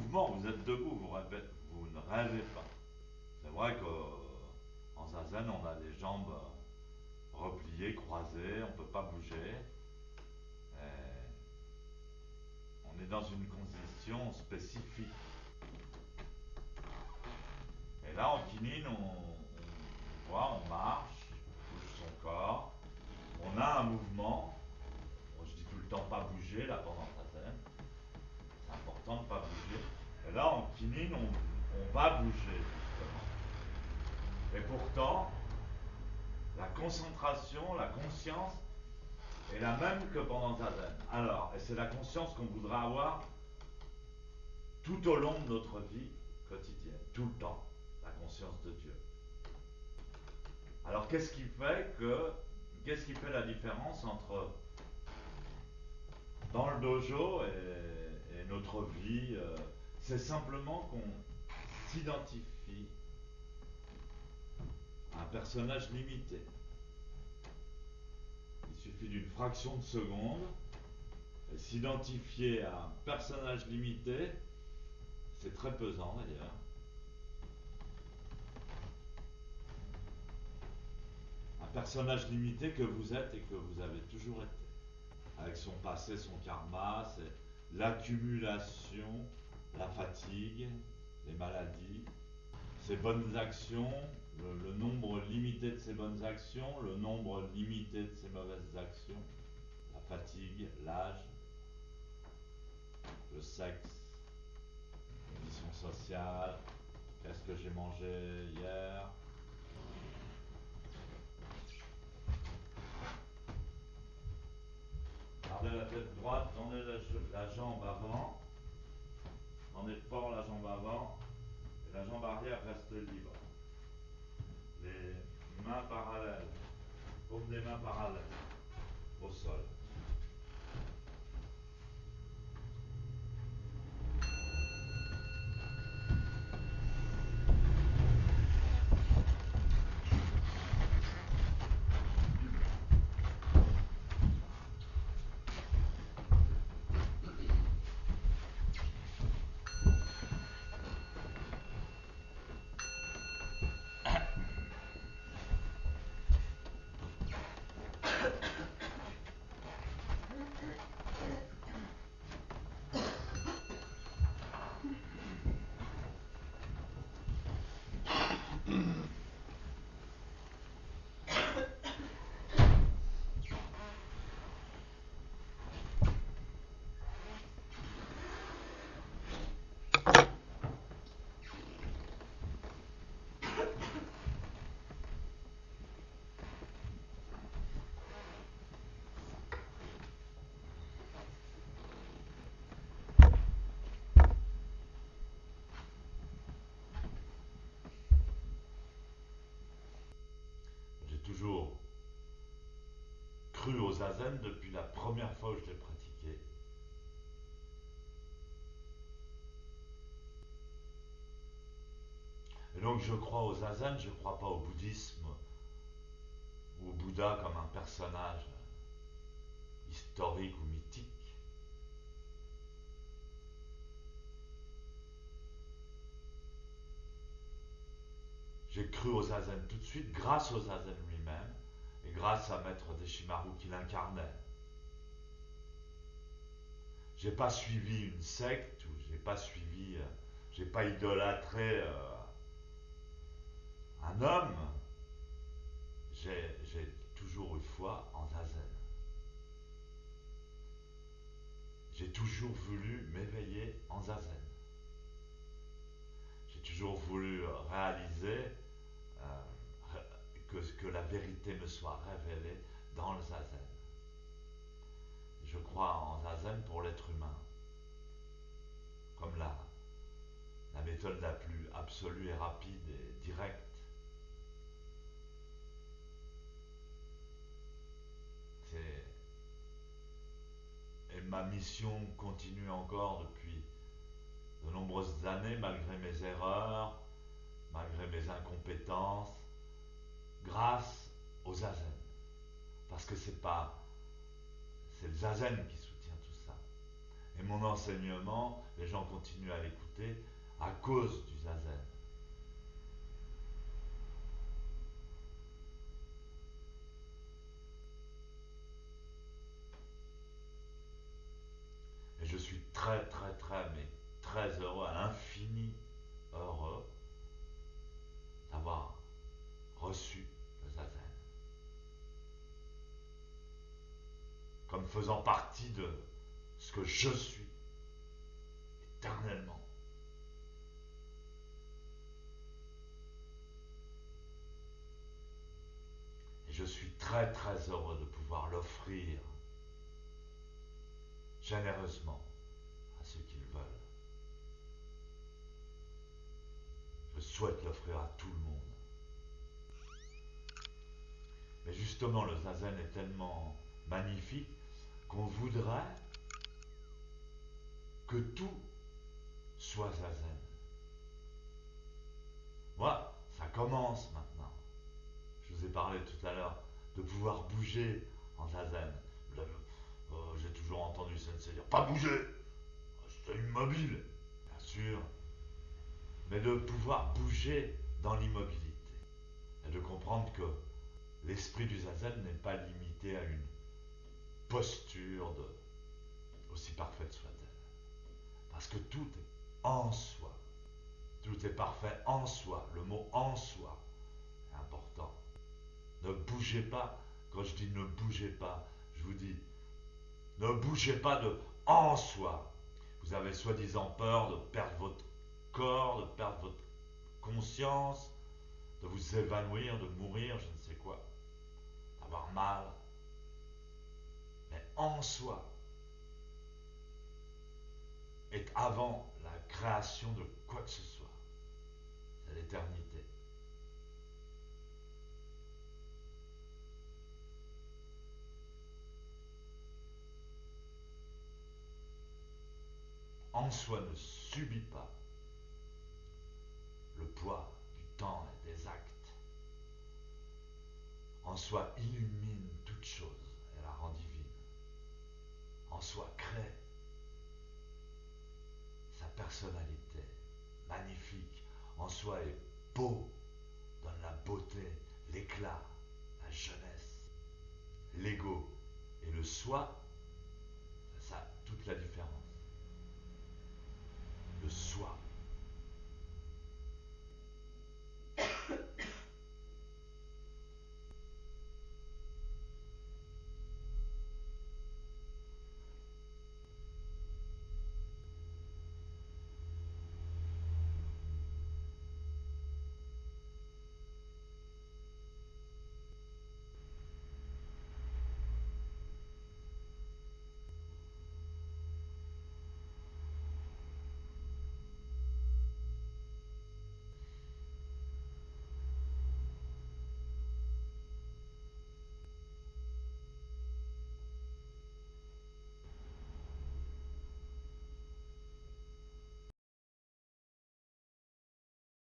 mouvement, vous êtes debout, vous ne rêvez pas. C'est vrai qu'en zazen, on a les jambes repliées, croisées, on ne peut pas bouger. Et on est dans une condition spécifique. Et là, en kinine, on voit, on marche, on bouge son corps, on a un mouvement. Bon, je dis tout le temps pas bouger là pendant zazen. C'est important de ne pas bouger. Et là, en kinine, on va bouger justement. Et pourtant, la concentration, la conscience est la même que pendant zazen. Alors, et c'est la conscience qu'on voudra avoir tout au long de notre vie quotidienne, tout le temps, la conscience de Dieu. Alors, qu'est-ce qui fait la différence entre dans le dojo et notre vie? C'est simplement qu'on s'identifie à un personnage limité. Il suffit d'une fraction de seconde et s'identifier à un personnage limité, c'est très pesant d'ailleurs. Un personnage limité que vous êtes et que vous avez toujours été. Avec son passé, son karma, c'est l'accumulation, la fatigue, les maladies, ses bonnes actions, le nombre limité de ses bonnes actions, le nombre limité de ses mauvaises actions, la fatigue, l'âge, le sexe, les conditions sociales, qu'est-ce que j'ai mangé hier. Gardez la tête droite, tendez la jambe avant, tendez fort la jambe avant, et la jambe arrière reste libre. Les mains parallèles, paume des mains parallèles au sol. J'ai toujours cru au zazen depuis la première fois où je l'ai pratiqué. Et donc je crois au zazen, je ne crois pas au bouddhisme ou au Bouddha comme un personnage historique ou mythique. J'ai cru au zazen tout de suite grâce au zazen lui-même et grâce à Maître Deshimaru qui l'incarnait. J'ai pas suivi une secte ou j'ai pas idolâtré un homme. J'ai toujours eu foi en zazen. J'ai toujours voulu m'éveiller en zazen. J'ai toujours voulu réaliser que la vérité me soit révélée dans le zazen. Je crois en zazen pour l'être humain, comme la méthode la plus absolue et rapide et directe. Et ma mission continue encore depuis de nombreuses années, malgré mes erreurs, malgré mes incompétences, grâce au zazen. Parce que c'est le zazen qui soutient tout ça. Et mon enseignement, les gens continuent à l'écouter à cause du zazen. Et je suis mais très heureux, à l'infini heureux d'avoir reçu le zazen comme faisant partie de ce que je suis éternellement. Et je suis très heureux de pouvoir l'offrir généreusement à ceux qui le veulent. Je souhaite l'offrir à tout le monde. Mais justement, le zazen est tellement magnifique qu'on voudrait que tout soit zazen. Moi, ça commence maintenant. Je vous ai parlé tout à l'heure de pouvoir bouger en zazen. J'ai toujours entendu Sensei dire pas bouger, c'est immobile, bien sûr, mais de pouvoir bouger dans l'immobilité et de comprendre que l'esprit du zazen n'est pas limité à une posture aussi parfaite soit-elle. Parce que tout est en soi. Tout est parfait en soi. Le mot en soi est important. Ne bougez pas. Quand je dis ne bougez pas, je vous dis ne bougez pas de en soi. Vous avez soi-disant peur de perdre votre corps, de perdre votre conscience, de vous évanouir, de mourir, je ne sais quoi, d'avoir mal. Mais en soi est avant la création de quoi que ce soit. C'est l'éternité. En soi ne subit pas le poids du temps et des actes. En soi illumine toute chose et la rend divine. En soi crée sa personnalité magnifique. En soi est beau, donne la beauté, l'éclat, la jeunesse. L'ego et le soi, c'est ça toute la différence.